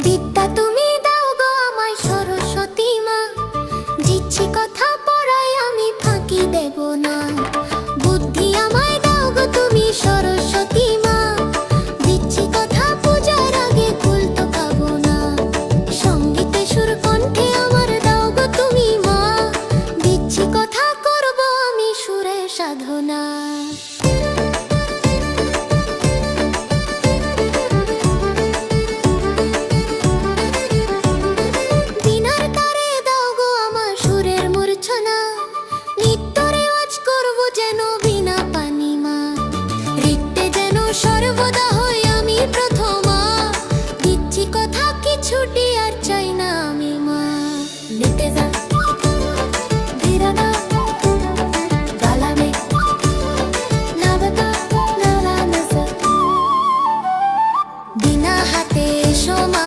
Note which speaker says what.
Speaker 1: বিদ্যা তুমি দাও গো আমায় সরস্বতী মা, দিচ্ছি কথা পড়াই আমি ফাঁকি দেব না। বুদ্ধি আমায় দাও গো তুমি সরস্বতী মা, দিচ্ছি কথা পূজার আগে কুল তো খাবো না। সঙ্গীতে সুর কণ্ঠে আমার দাও গো তুমি মা, দিচ্ছি কথা করব আমি সুরে সাধনা। সর্বদা হই আমি প্রথমা, দিচ্ছি কথা, কিছুটি আর চাই